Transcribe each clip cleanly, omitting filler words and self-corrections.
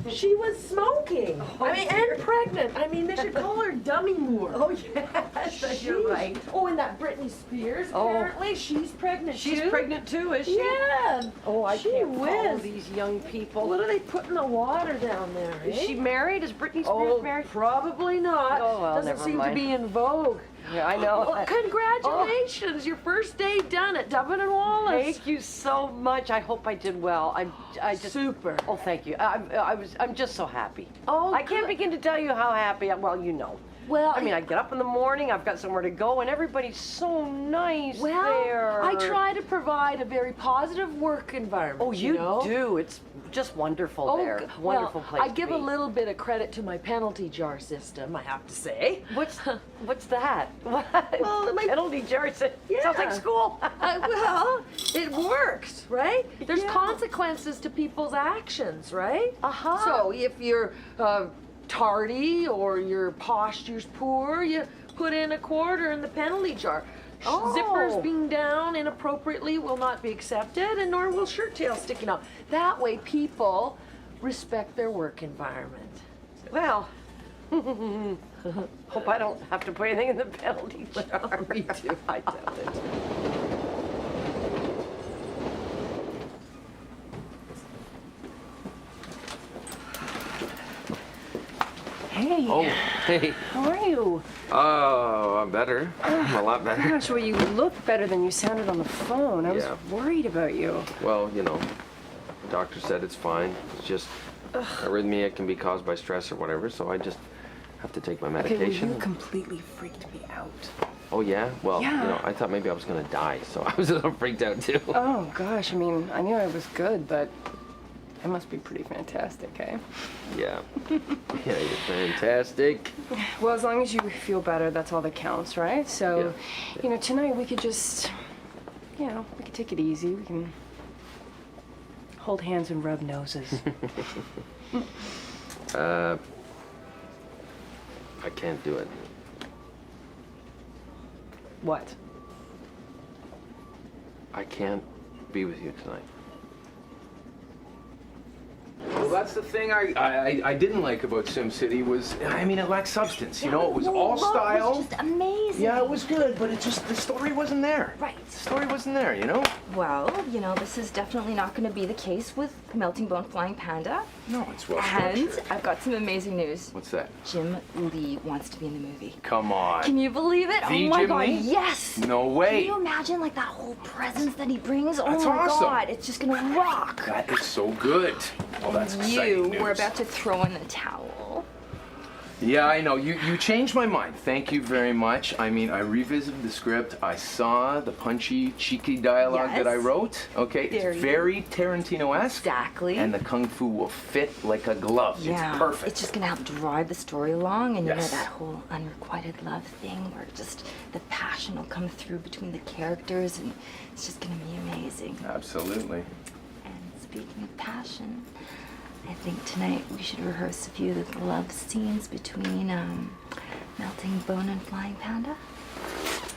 She was smoking. Oh, I mean, dear. and pregnant. I mean, they should call her Dummy Moore. Oh, yes, you're right. Oh, and that Britney Spears, Oh. apparently, she's pregnant She's too. pregnant too, is she? Yeah. Oh, I She can't follow whiz. these young people. What do they put in the water down there? Is eh? she married? Is Britney Spears Oh, married? probably not. Oh, well, Doesn't never seem mind. to be in vogue. Yeah, I know. Well, congratulations, your first day done at Dublin and Wallace. Thank you so much. I hope I did well. I just Super. Oh, thank you. I'm just so happy. Oh, I can't good. begin to tell you how happy. Well, you know. Well, I mean, I get up in the morning. I've got somewhere to go, and everybody's so nice well, there. I try to provide a very positive work environment. Oh, you know? do. It's just wonderful there. g- Wonderful well, place. I to give be. a little bit of credit to my penalty jar system, I have to say. What's that? What? Well, my- Penalty jar. Sounds like Yeah. school. Well, it works, right? There's Yeah. consequences to people's actions, right? Uh-huh. So if you're tardy or your posture's poor, you put in a quarter in the penalty jar. Oh. Zippers being down inappropriately will not be accepted, and nor will shirt tails sticking out. That way people respect their work environment. Well, hope I don't have to put anything in the penalty jar. Me too. I doubt it. Hey, Oh, hey. how are you? Oh, I'm better. I'm a lot better. Gosh, well, you look better than you sounded on the phone. I was Yeah. worried about you. Well, you know, the doctor said it's fine. It's just arrhythmia can be caused by stress or whatever, so I just have to take my Okay, well, medication. you completely freaked me out. Oh, yeah? Well, Yeah. you know, I thought maybe I was gonna die, so I was a little freaked out too. Oh, gosh, I mean, I knew I was good, but I must be pretty fantastic, eh? Yeah. Yeah, you're fantastic. Well, as long as you feel better, that's all that counts, right? So, Yeah. you know, tonight we could just, you know, we could take it easy. We can hold hands and rub noses. I can't do it. What? I can't be with you tonight. Well, that's the thing I didn't like about SimCity was, I mean, it lacked substance. You know, it was all style. It was just amazing. Yeah, it was good, but it just, the story wasn't there. Right. The story wasn't there, you know? Well, you know, this is definitely not going to be the case with Melting Bone Flying Panda. No, it's well And structured. I've got some amazing news. What's that? Jim Lee wants to be in the movie. Come on. Can you believe it? The Oh my Jim God, Lee? yes! No way. Can you imagine like that whole presence that he brings? That's oh my awesome. God, it's just gonna rock. That is so good. Oh, that's exciting news. We're about to throw in the towel. Yeah, I know. You changed my mind. Thank you very much. I mean, I revisited the script. I saw the punchy, cheeky dialogue that I Yes. wrote. Okay, Very it's very Tarantino-esque. Exactly. And the kung fu will fit like a glove. Yeah, It's perfect. It's just gonna help drive the story along, and you know Yes. that whole unrequited love thing, where just the passion will come through between the characters, and it's just gonna be amazing. Absolutely. And speaking of passion, I think tonight we should rehearse a few of the love scenes between Melting Bone and Flying Panda.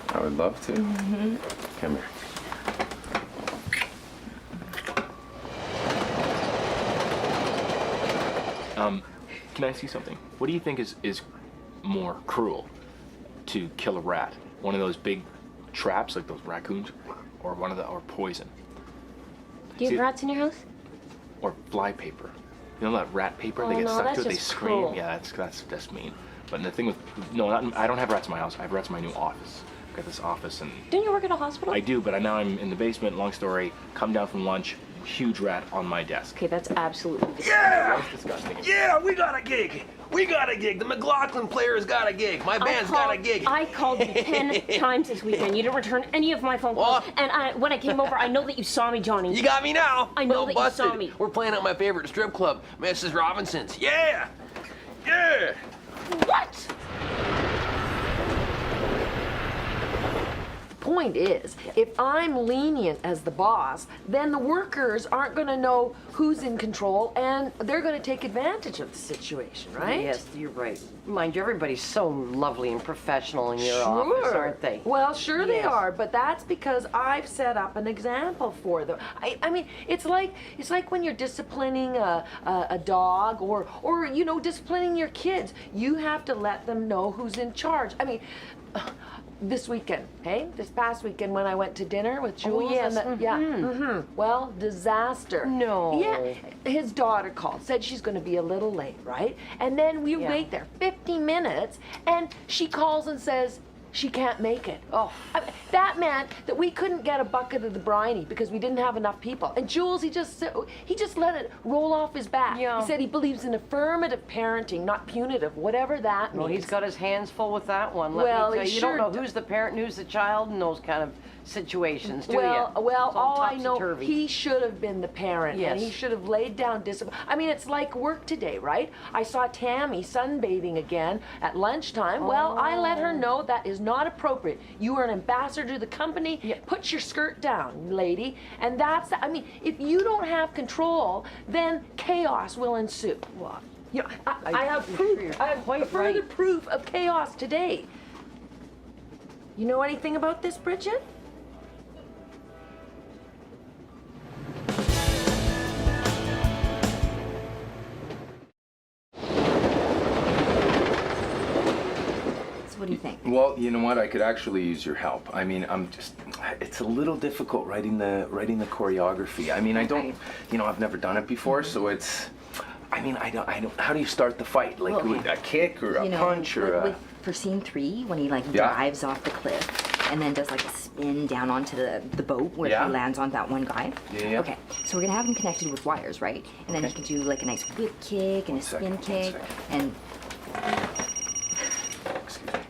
I would love to. Come here. Can I ask you something? What do you think is more cruel to kill a rat? One of those big traps, like those raccoons, or or poison, Do you See- have rats in your house? or fly paper? You know that rat paper? Oh, they get no, stuck that's to it, they just scream. cruel. Yeah, that's mean. But the thing with I don't have rats in my house. I have rats in my new office. I've got this office, and Don't you work at a hospital? I do, but now I'm in the basement. Long story. Come down from lunch. Huge rat on my desk. Okay, that's absolutely disgusting. That's disgusting. Yeah, we got a gig. We got a gig. The McLaughlin players got a gig. My band's got a gig. I called you 10 times this weekend. You didn't return any of my phone calls. What? And when I came over, I know that you saw me, Johnny. You got me now. I know Well, that you busted. saw me. We're playing at my favorite strip club, Mrs. Robinson's. Yeah. Yeah. What? The point is, if I'm lenient as the boss, then the workers aren't gonna know who's in control and they're gonna take advantage of the situation, right? Yes, you're right. Mind you, everybody's so lovely and professional in your office, aren't they? Well, sure they Yes. are, but that's because I've set up an example for them. I mean, it's like when you're disciplining a dog or you know, disciplining your kids. You have to let them know who's in charge. I mean, this weekend, hey, this past weekend when I went to dinner with Jules. yes, And well, disaster. No. Yeah, his daughter called, said she's going to be a little late, right? And then we wait there 50 minutes, and she calls and says she can't make it. Oh. That meant that we couldn't get a bucket of the briny because we didn't have enough people. And Jules, he just let it roll off his back. Yeah. He said he believes in affirmative parenting, not punitive, whatever that means. Well, he's got his hands full with that one. Let Well, me tell he you, sure you don't know d- who's the parent and who's the child in those kind of situations, do Well, you? well, It's all I know, topsy-turvy. he should have been the parent, and Yes. he should have laid down discipline. I mean, it's like work today, right? I saw Tammy sunbathing again at lunchtime. Well, I let her know that is not appropriate. You are an ambassador to the company. Put your skirt down, lady. And that's, I mean, if you don't have control, then chaos will ensue. Well, You know, I have I'm proof. sure you're I have quite further right. proof of chaos today. You know anything about this, Bridget? So what do you think? Well, you know what? I could actually use your help. I mean, it's a little difficult writing the choreography. I mean, I don't, you know, I've never done it before, so it's, I mean, I don't, how do you start the fight? Like Well, with a kick or a You know, punch or a, for scene 3, when he like Yeah. dives off the cliff and then does like a spin down onto the boat where Yeah. he lands on that one guy. Yeah. Okay, so we're gonna have him connected with wires, right? And then Okay. he can do like a nice whip kick and a spin kick and excuse me.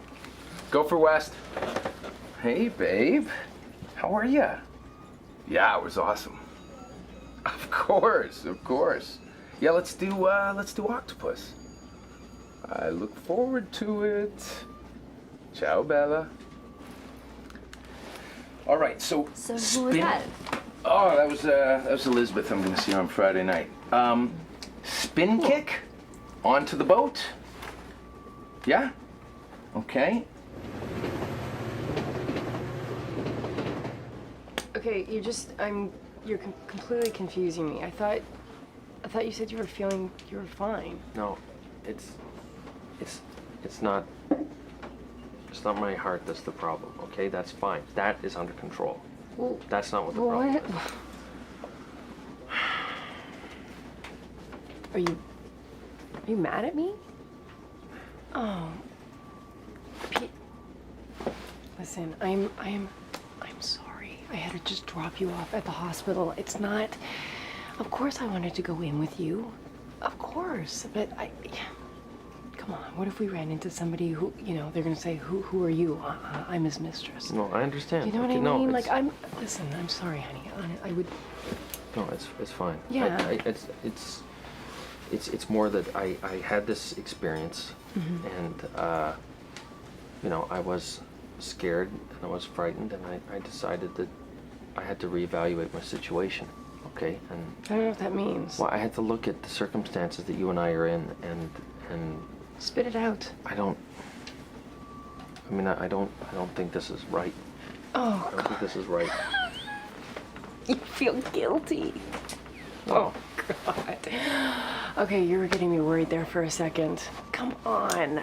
Go for West. Hey, babe. How are you? Yeah, it was awesome. Of course, of course. Yeah, let's do octopus. I look forward to it. Ciao, Bella. All right, so so who was spin- that? Oh, that was Elizabeth. I'm gonna see her on Friday night. Spin kick onto the boat. Yeah. Okay. Okay, you're completely confusing me. I thought you said you were fine. No, it's not my heart that's the problem, okay? That's fine. That is under control. Well, That's not what the problem is. Are you mad at me? Oh. Listen, I'm sorry. I had to just drop you off at the hospital. It's not. Of course I wanted to go in with you. Of course, but come on, what if we ran into somebody who, you know, they're gonna say, who are you? I'm his mistress. No, I understand. You know what Okay, I no, mean? it's- Like, listen, I'm sorry, honey. I would, No, it's fine. Yeah. It's more that I had this experience, and you know, I was scared and I was frightened, and I decided that I had to reevaluate my situation. Okay, and I don't know what that means. well, I had to look at the circumstances that you and I are in, and Spit it out. I don't think this is right. Oh, I don't think this is right. you feel guilty. Well, God. Okay, you were getting me worried there for a second. Come on.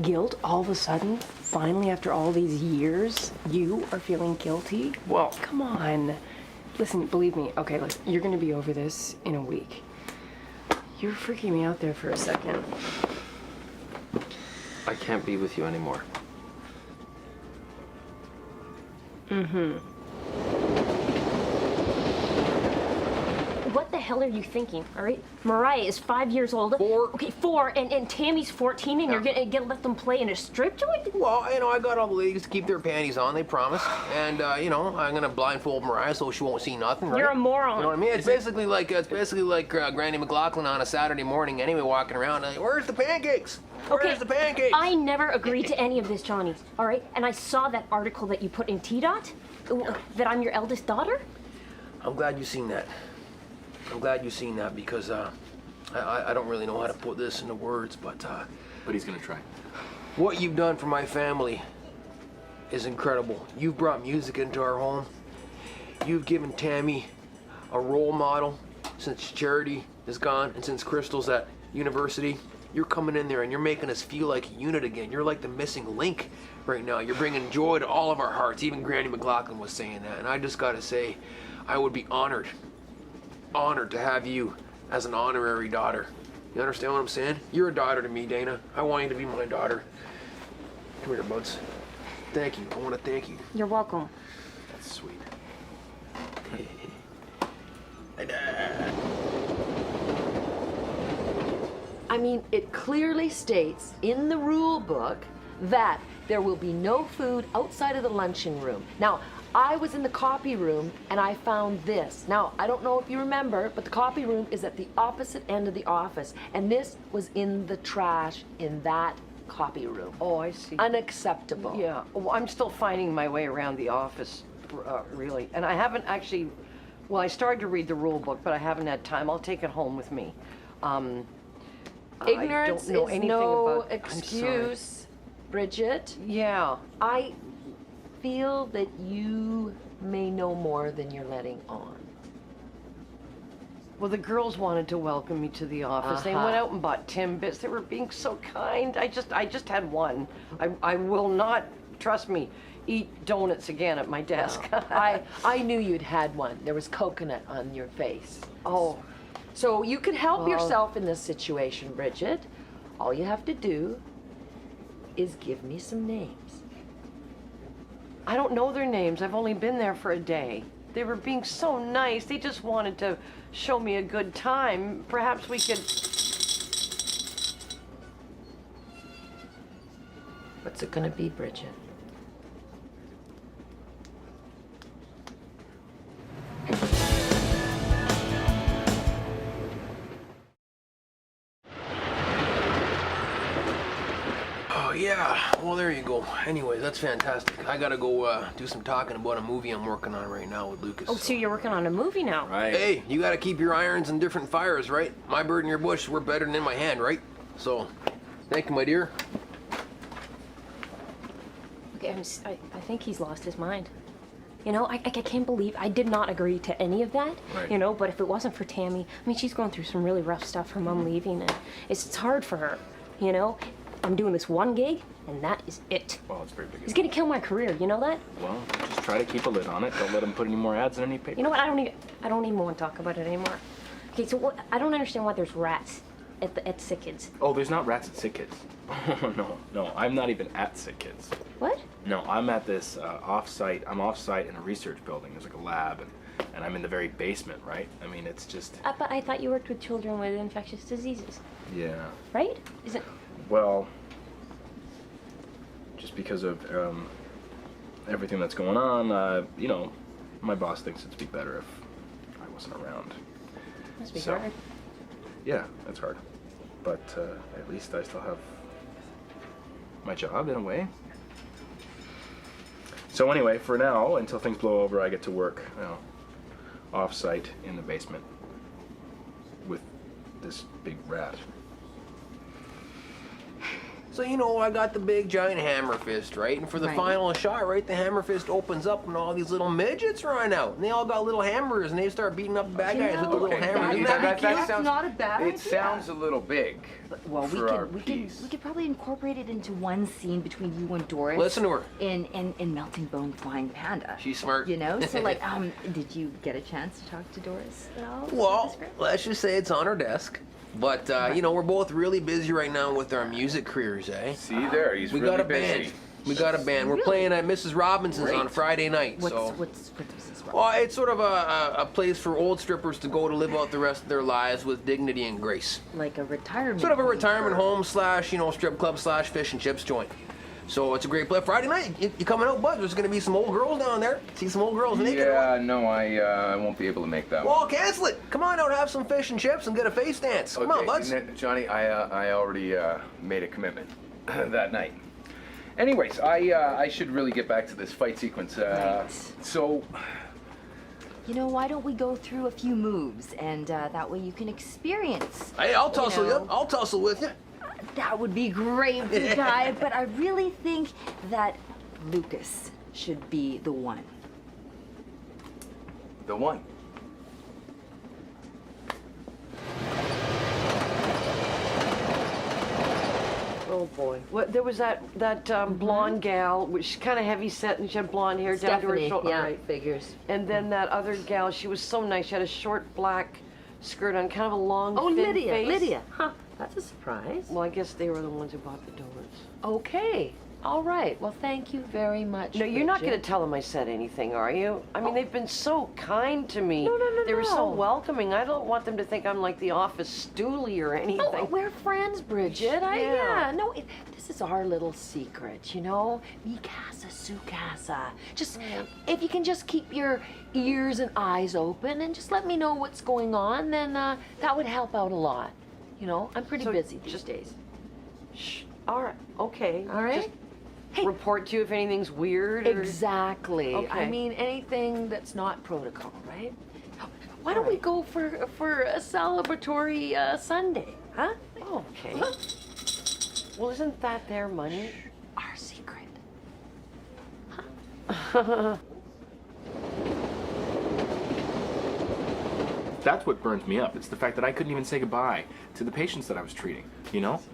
Guilt all of a sudden? Finally, after all these years, you are feeling guilty? well, Come on. Listen, believe me. Okay, listen, you're gonna be over this in a week. You're freaking me out there for a second. I can't be with you anymore. What the hell are you thinking, all right? Mariah is 5 years old. 4. Okay, 4, and Tammy's 14, and you're gonna let them play in a strip joint? Well, I got all the ladies to keep their panties on, they promised. And, I'm gonna blindfold Mariah so she won't see nothing, right? You're a moron. You know what I mean? It's basically like Granny McLaughlin on a Saturday morning anyway, walking around like, where's the pancakes? Where's the pancakes? I never agreed to any of this, Johnny, all right? And I saw that article that you put in T-Dot, that I'm your eldest daughter. I'm glad you seen that. I'm glad you seen that because I don't really know how to put this into words, but But he's gonna try. what you've done for my family is incredible. You've brought music into our home. You've given Tammy a role model since Charity is gone and since Crystal's at university. You're coming in there and you're making us feel like a unit again. You're like the missing link right now. You're bringing joy to all of our hearts. Even Granny McLaughlin was saying that. And I just gotta say, I would be honored to have you as an honorary daughter. You understand what I'm saying? You're a daughter to me, Dana. I want you to be my daughter. Come here, buds. Thank you. I want to thank you. You're welcome. That's sweet. I mean, it clearly states in the rule book that there will be no food outside of the lunching room. Now, I was in the copy room and I found this. Now, I don't know if you remember, but the copy room is at the opposite end of the office, and this was in the trash in that copy room. Oh, I see. Unacceptable. Yeah, well, I'm still finding my way around the office, really. And I haven't actually, well, I started to read the rule book, but I haven't had time. I'll take it home with me. Ignorance I don't know is anything no about, I'm sorry. excuse, Bridget. Yeah. I feel that you may know more than you're letting on. Well, the girls wanted to welcome me to the office. They went out and bought Timbits. They were being so kind. I just had one. I will not, trust me, eat donuts again at my desk. I knew you'd had one. There was coconut on your face. Oh, So you can help Well- yourself in this situation, Bridget. All you have to do is give me some names. I don't know their names. I've only been there for a day. They were being so nice. They just wanted to show me a good time. Perhaps we could... What's it gonna be, Bridget? Oh, yeah. Well, there you go. Anyways, that's fantastic. I gotta go do some talking about a movie I'm working on right now with Lucas. Oh, so you're working on a movie now? Right. Hey, you gotta keep your irons in different fires, right? My bird in your bush, we're better than in my hand, right? So, thank you, my dear. Okay, I think he's lost his mind. You know, I can't believe I did not agree to any of that. Right. You know, but if it wasn't for Tammy, I mean, she's going through some really rough stuff. Her mom leaving, and it's hard for her. You know, I'm doing this one gig, and that is it. Well, it's very big. He's gonna kill my career. You know that? Well, just try to keep a lid on it. Don't let him put any more ads in any paper. You know what? I don't even want to talk about it anymore. Okay, so what? I don't understand why there's rats at Sick Kids. Oh, there's not rats at Sick Kids. No, I'm not even at Sick Kids. What? No, I'm at this off-site. I'm off-site in a research building. There's like a lab, and I'm in the very basement, right? I mean, it's just. But I thought you worked with children with infectious diseases, Yeah. right? Isn't? Well, just because of everything that's going on, you know, my boss thinks it'd be better if I wasn't around. Must be So- hard. Yeah, that's hard. But at least I still have my job in a way. So anyway, for now, until things blow over, I get to work, you know, off-site in the basement with this big rat. So, I got the big giant hammer fist, right? And for the Right. final shot, right, the hammer fist opens up and all these little midgets run out. And they all got little hammers and they start beating up the bad guys with the little hammers. Isn't that cute? sounds, not a bad it idea. sounds a little big Well, for our we piece. could probably incorporate it into one scene between you and Doris. Listen to her. In Melting Bone Flying Panda. She's smart. You know, so like, did you get a chance to talk to Doris at all? Well, let's just say it's on her desk. But, we're both really busy right now with our music careers, eh? See there, he's We really got a busy. band. We got a band. We're playing at Mrs. Robinson's on Friday night. What's this? Well, it's sort of a place for old strippers to go to live out the rest of their lives with dignity and grace. Like a retirement. Sort of a home retirement for- home slash, strip club slash fish and chips joint. So it's a great play. Friday night, you coming out, bud? There's gonna be some old girls down there. See some old girls naked. Yeah, no, I won't be able to make that one. Well, cancel it. Come on out, have some fish and chips, and get a face dance. Come on, buds. Johnny, I already made a commitment that night. Anyways, I should really get back to this fight sequence. So, You know, why don't we go through a few moves, and that way you can experience. Hey, I'll tussle know. you. I'll tussle with you. That would be great, big guy, but I really think that Lucas should be the one. the one. Oh boy. What, there was that blonde gal, which kind of heavy set, and she had blonde hair down to her Stephanie, shoulder. yeah, Right. figures. And then that other gal, she was so nice. She had a short black skirt on, kind of a long, Oh, thin Lydia, face. Lydia. Huh, that's a surprise. Well, I guess they were the ones who bought the donuts. Okay, all right. Well, thank you very much. No, you're not Bridget. going to tell them I said anything, are you? I mean, they've been so kind to me. No, They were so no. welcoming. I don't want them to think I'm like the office stoolie or anything. Oh, we're friends, Bridget. Yeah. No, this is our little secret, Mi casa, su casa. Just, if you can just keep your ears and eyes open and just let me know what's going on, then that would help out a lot. I'm pretty So busy these just- days. Shh. All right. Okay. All right? Just report to you if anything's weird. Or... Exactly. I Okay. mean, anything that's not protocol, right? Why don't we go for a celebratory Sunday, huh? Okay. Well, isn't that their money? Our secret. That's what burns me up. It's the fact that I couldn't even say goodbye to the patients that I was treating,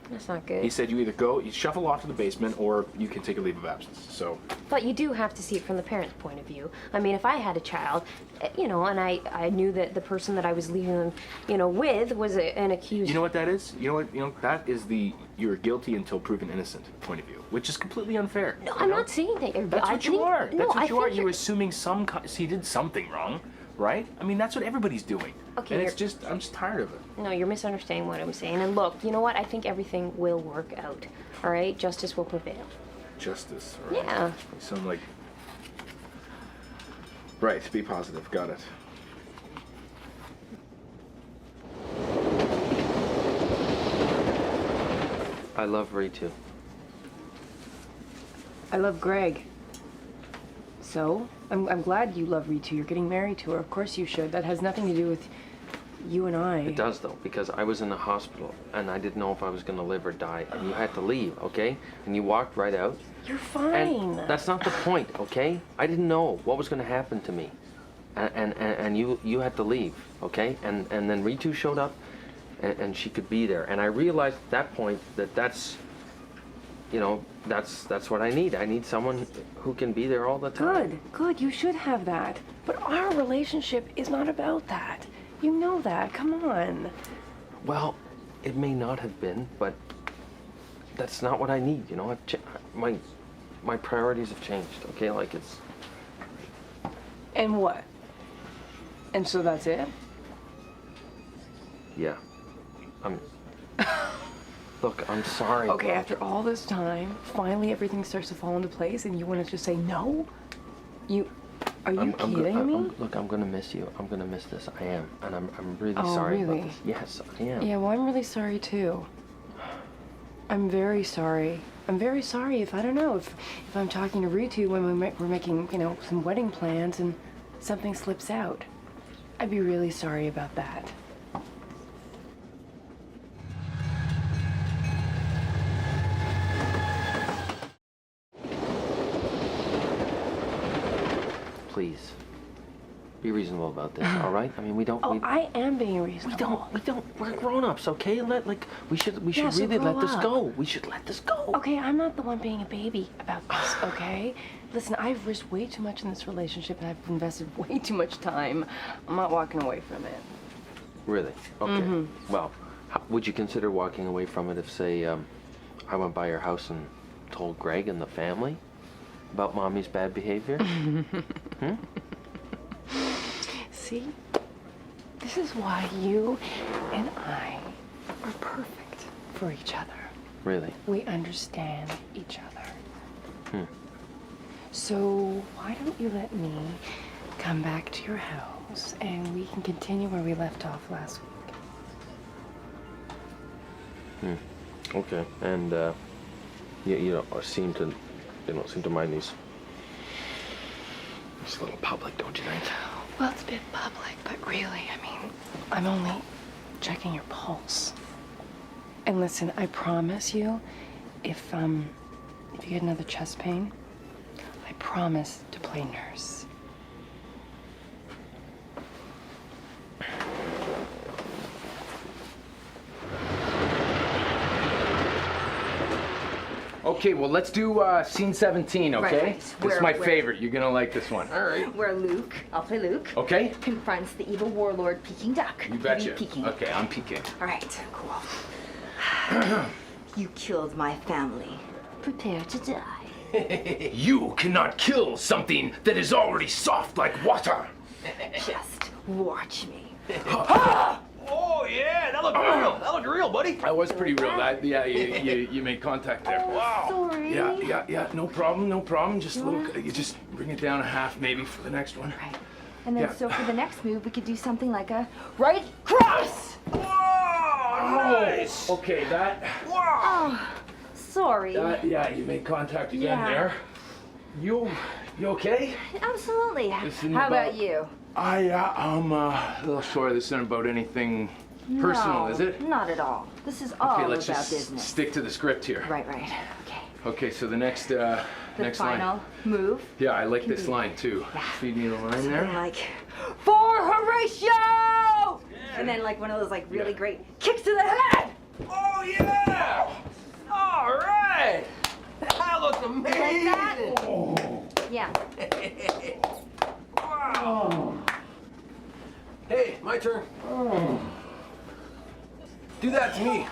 That's not good. He said you shuffle off to the basement or you can take a leave of absence. So, But you do have to see it from the parent's point of view. I mean, if I had a child, and I knew that the person that I was leaving them, with was an accused. you know what that is? That is the you're guilty until proven innocent point of view, which is completely unfair. No, I'm not saying that. That's I what you think- are. No, That's what I you are. think You're assuming he did something wrong, right? I mean, that's what everybody's doing. Okay, And I'm just tired of it. No, you're misunderstanding what I'm saying. And look, you know what? I think everything will work out. All right, justice will prevail. Justice, right? Yeah. You sound like. Right, be positive. Got it. I love Ritu. I love Greg. So, I'm glad you love Ritu. You're getting married to her. Of course you should. That has nothing to do with you and I. It does though, because I was in the hospital and I didn't know if I was gonna live or die, and you had to leave, okay? And you walked right out. You're fine. And that's not the point, okay? I didn't know what was gonna happen to me, and you had to leave, okay? And then Ritu showed up, and she could be there, and I realized at that point that's what I need. I need someone who can be there all the time. Good. You should have that. But our relationship is not about that. You know that. Come on. Well, it may not have been, but that's not what I need. My priorities have changed. Okay, like it's. And what? And so that's it? Yeah. Look, I'm sorry. Okay, bro. after all this time, finally everything starts to fall into place and you want to just say no? Are you kidding me? Look, I'm gonna miss you. I'm gonna miss this. I am, and I'm really Oh, sorry really? about this. Yes, I am. Yeah, well, I'm really sorry too. I'm very sorry. I'm very sorry if I'm talking to Ritu when we're making, some wedding plans and something slips out. I'd be really sorry about that. Please, be reasonable about this. All right? I mean, we don't. Oh, we, I am being we reasonable. don't. We're grown-ups, okay? We should Yeah, so really let grow this up. go. We should let this go. Okay, I'm not the one being a baby about this, okay? Listen, I've risked way too much in this relationship and I've invested way too much time. I'm not walking away from it. Really? Okay. Well, would you consider walking away from it if, say, I went by your house and told Greg and the family about Mommy's bad behavior? See? This is why you and I are perfect for each other. Really? We understand each other. So why don't you let me come back to your house and we can continue where we left off last week? Okay. And you don't seem to mind these. It's a little public, don't you think? Well, it's a bit public, but really, I mean, I'm only checking your pulse. And listen, I promise you, if you get another chest pain, I promise to play nurse. Okay, well, let's do scene 17, okay? Right. This Where- is my where- favorite. You're gonna like this one. All right. Where Luke, I'll play Luke, Okay? confronts the evil warlord Peking Duck. You betcha. Peking. Okay, I'm peeking. All right, cool. You killed my family. Prepare to die. You cannot kill something that is already soft like water. Just watch me. Oh yeah, that looked real. That looked real, buddy. That was pretty real. Yeah, you made contact there. Wow. Sorry. Yeah. No problem. Just a little. You just bring it down a half maybe for the next one. Right. And then Yeah. so for the next move, we could do something like a right cross. Nice. Okay, that. Oh, sorry. Yeah, you made contact again Yeah. there. You okay? Absolutely. Isn't How about- about you? I'm a little sure this isn't about anything personal, No, is it? Not at all. This is all Okay, let's about just business. stick to the script here. Right. Okay. Okay, so the next The next final line. move. Yeah, I like this line too. Feed me the line Something there. like, for Horatio! And then like one of those like really Yeah. great kicks to the head. Oh yeah! All right. That looks Like that? amazing. Yeah. Wow. Hey, my turn. Do that to me.